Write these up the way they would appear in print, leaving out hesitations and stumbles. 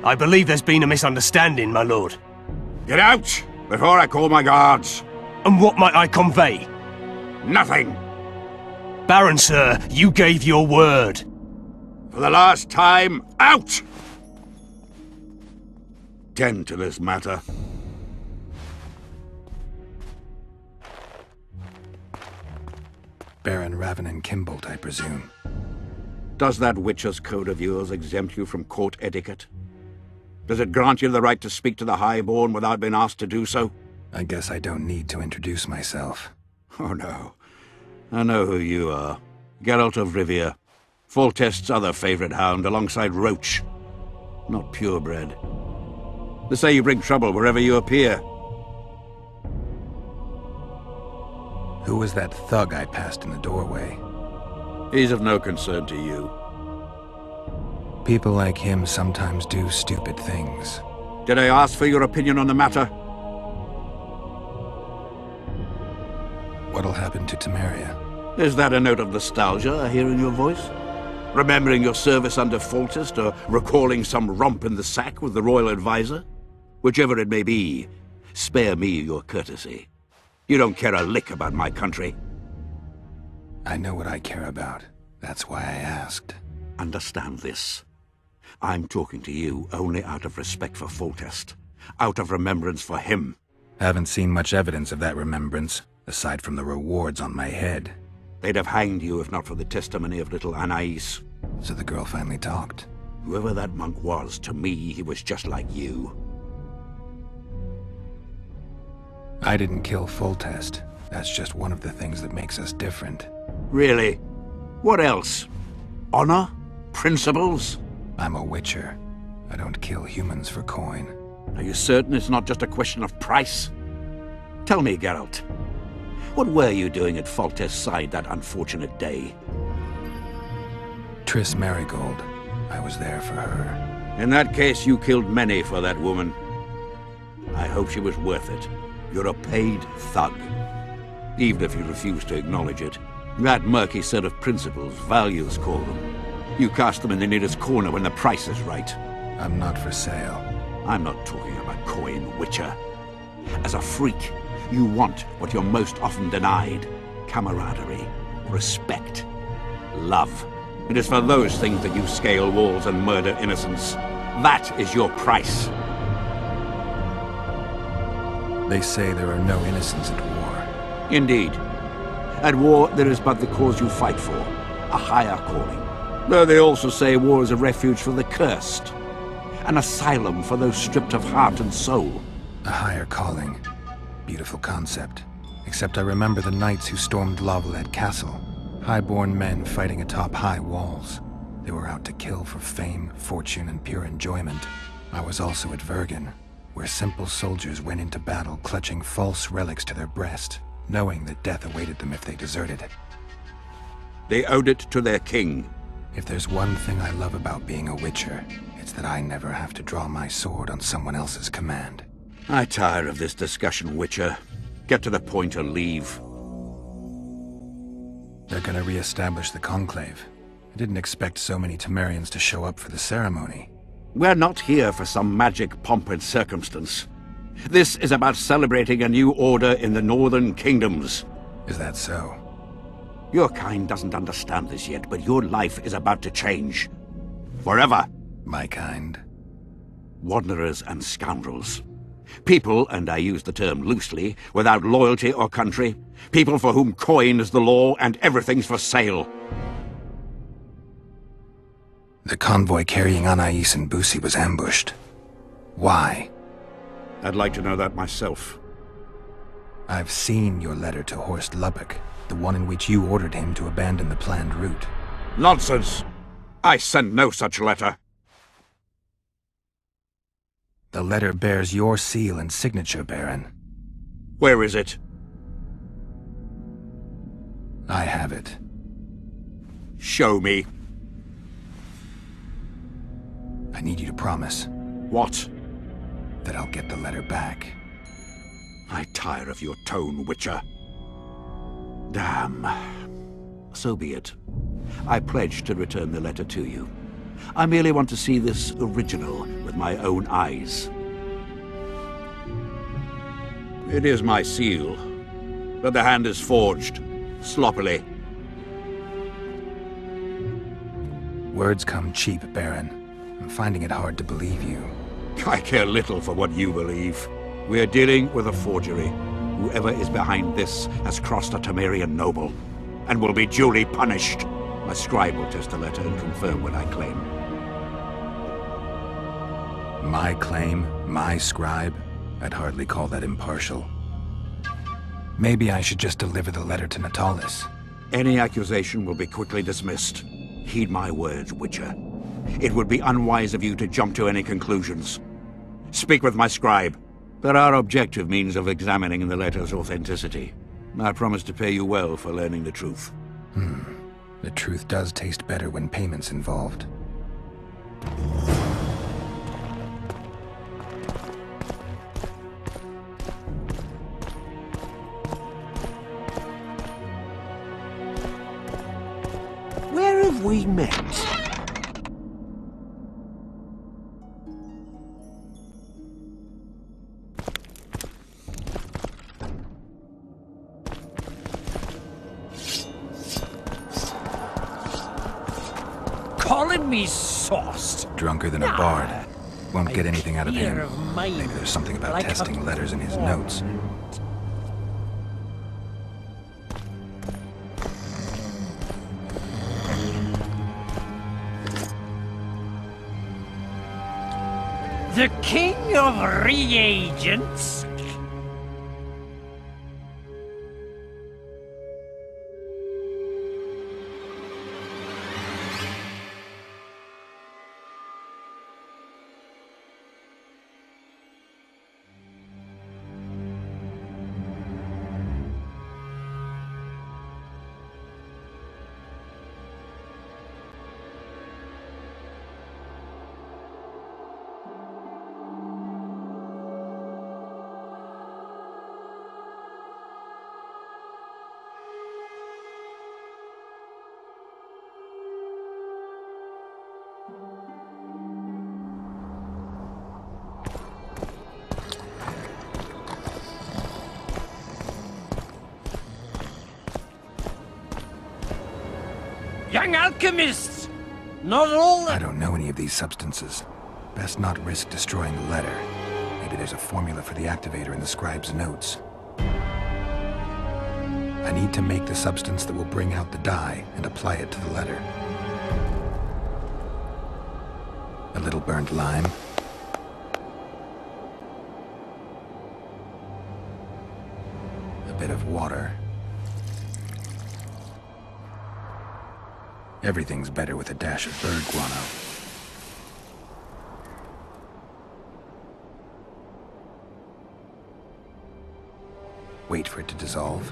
I believe there's been a misunderstanding, my lord. Get out, before I call my guards. And what might I convey? Nothing. Baron, sir, you gave your word. For the last time, out! Tend to this matter. Baron Ravenin Kimbolt, I presume. Does that Witcher's code of yours exempt you from court etiquette? Does it grant you the right to speak to the Highborn without being asked to do so? I guess I don't need to introduce myself. Oh no. I know who you are. Geralt of Rivia. Foltest's other favorite hound alongside Roach. Not purebred. They say you bring trouble wherever you appear. Who was that thug I passed in the doorway? He's of no concern to you. People like him sometimes do stupid things. Did I ask for your opinion on the matter? What'll happen to Temeria? Is that a note of nostalgia I hear in your voice? Remembering your service under Foltest, or recalling some romp in the sack with the royal advisor? Whichever it may be, spare me your courtesy. You don't care a lick about my country. I know what I care about. That's why I asked. Understand this. I'm talking to you only out of respect for Foltest. Out of remembrance for him. Haven't seen much evidence of that remembrance, aside from the rewards on my head. They'd have hanged you if not for the testimony of little Anais. So the girl finally talked. Whoever that monk was, to me, he was just like you. I didn't kill Foltest. That's just one of the things that makes us different. Really? What else? Honor? Principles? I'm a Witcher. I don't kill humans for coin. Are you certain it's not just a question of price? Tell me, Geralt. What were you doing at Foltest's side that unfortunate day? Triss Marigold. I was there for her. In that case, you killed many for that woman. I hope she was worth it. You're a paid thug. Even if you refuse to acknowledge it. That murky set of principles, values call them. You cast them in the nearest corner when the price is right. I'm not for sale. I'm not talking about coin, Witcher. As a freak, you want what you're most often denied. Camaraderie, respect, love. It is for those things that you scale walls and murder innocents. That is your price. They say there are no innocents at war. Indeed. At war, there is but the cause you fight for, a higher calling. Though they also say war is a refuge for the cursed, an asylum for those stripped of heart and soul. A higher calling. Beautiful concept. Except I remember the knights who stormed Lavalette Castle. Highborn men fighting atop high walls. They were out to kill for fame, fortune, and pure enjoyment. I was also at Vergen, where simple soldiers went into battle clutching false relics to their breast, knowing that death awaited them if they deserted it. They owed it to their king. If there's one thing I love about being a Witcher, it's that I never have to draw my sword on someone else's command. I tire of this discussion, Witcher. Get to the point and leave. They're gonna re-establish the Conclave. I didn't expect so many Temerians to show up for the ceremony. We're not here for some magic pomp and circumstance. This is about celebrating a new order in the Northern Kingdoms. Is that so? Your kind doesn't understand this yet, but your life is about to change. Forever. My kind? Wanderers and scoundrels. People, and I use the term loosely, without loyalty or country. People for whom coin is the law and everything's for sale. The convoy carrying Anais and Busi was ambushed. Why? I'd like to know that myself. I've seen your letter to Horst Lubbock, the one in which you ordered him to abandon the planned route. Nonsense! I sent no such letter. The letter bears your seal and signature, Baron. Where is it? I have it. Show me. I need you to promise. What? That I'll get the letter back. I tire of your tone, Witcher. Damn. So be it. I pledge to return the letter to you. I merely want to see this original with my own eyes. It is my seal, but the hand is forged, sloppily. Words come cheap, Baron. I'm finding it hard to believe you. I care little for what you believe. We are dealing with a forgery. Whoever is behind this has crossed a Temerian noble, and will be duly punished. My scribe will test the letter and confirm what I claim. My claim? My scribe? I'd hardly call that impartial. Maybe I should just deliver the letter to Natalis. Any accusation will be quickly dismissed. Heed my words, Witcher. It would be unwise of you to jump to any conclusions. Speak with my scribe. There are objective means of examining the letter's authenticity. I promise to pay you well for learning the truth. The truth does taste better when payment's involved. Where have we met? Calling me sauced. Drunker than a bard. Won't get anything out of him. Fear of mine, Maybe there's something about like testing a letters in his notes. The king of reagents? Young alchemists! Not all I don't know any of these substances. Best not risk destroying the letter. Maybe there's a formula for the activator in the scribe's notes. I need to make the substance that will bring out the dye and apply it to the letter. A little burnt lime. A bit of water. Everything's better with a dash of bird guano. Wait for it to dissolve.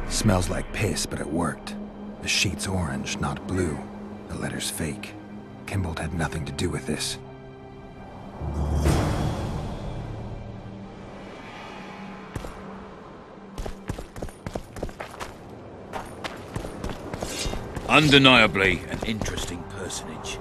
Smells like piss, but it worked. The sheet's orange, not blue. The letter's fake. Kimbold had nothing to do with this. Undeniably an interesting personage.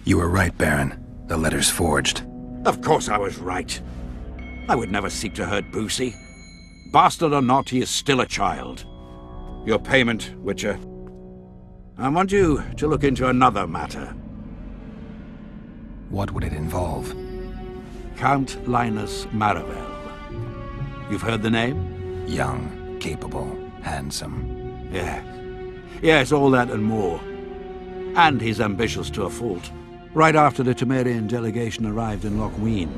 You were right, Baron. The letter's forged. Of course I was right. I would never seek to hurt Boosie. Bastard or not, he is still a child. Your payment, Witcher. I want you to look into another matter. What would it involve? Count Linus Maravel. You've heard the name? Young, capable, handsome. Yes, all that and more. And he's ambitious to a fault. Right after the Temerian delegation arrived in Lochween,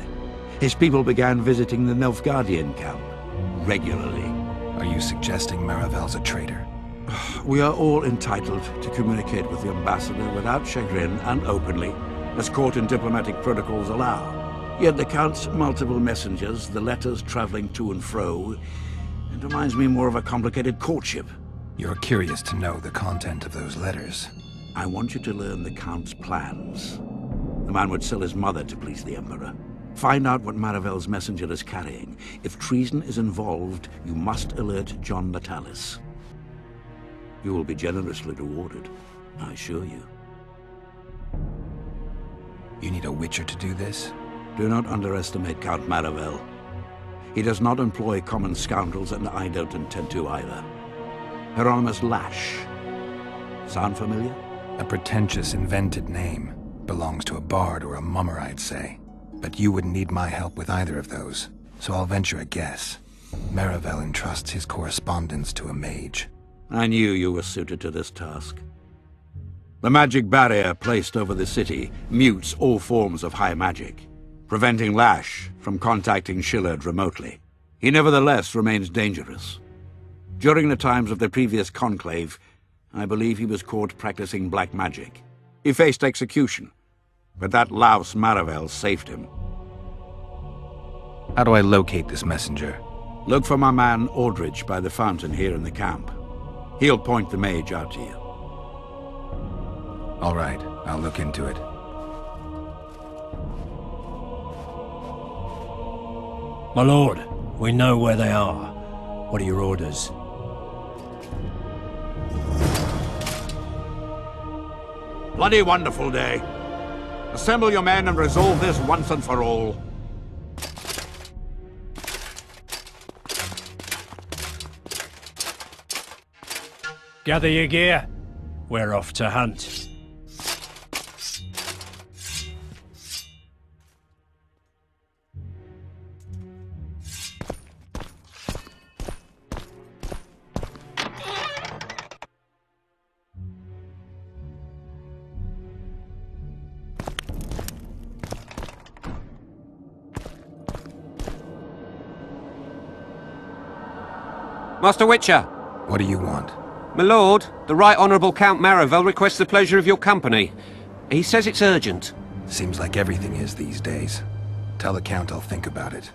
his people began visiting the Nilfgaardian camp regularly. Are you suggesting Maravel's a traitor? We are all entitled to communicate with the ambassador without chagrin and openly, as court and diplomatic protocols allow. Yet the Count's multiple messengers, the letters traveling to and fro, it reminds me more of a complicated courtship. You're curious to know the content of those letters. I want you to learn the Count's plans. The man would sell his mother to please the Emperor. Find out what Maravel's messenger is carrying. If treason is involved, you must alert John Natalis. You will be generously rewarded, I assure you. You need a Witcher to do this? Do not underestimate Count Maravel. He does not employ common scoundrels, and I don't intend to either. Hieronymus Lash. Sound familiar? A pretentious, invented name. Belongs to a bard or a mummer, I'd say. But you wouldn't need my help with either of those, so I'll venture a guess. Maravel entrusts his correspondence to a mage. I knew you were suited to this task. The magic barrier placed over the city mutes all forms of high magic, preventing Lash from contacting Shillard remotely. He nevertheless remains dangerous. During the times of the previous conclave, I believe he was caught practicing black magic. He faced execution, but that louse Maravel saved him. How do I locate this messenger? Look for my man Aldrich by the fountain here in the camp. He'll point the mage out to you. All right, I'll look into it. My lord, we know where they are. What are your orders? Bloody wonderful day. Assemble your men and resolve this once and for all. Gather your gear. We're off to hunt. Master Witcher! What do you want? My lord, the Right Honourable Count Maravel requests the pleasure of your company. He says it's urgent. Seems like everything is these days. Tell the Count I'll think about it.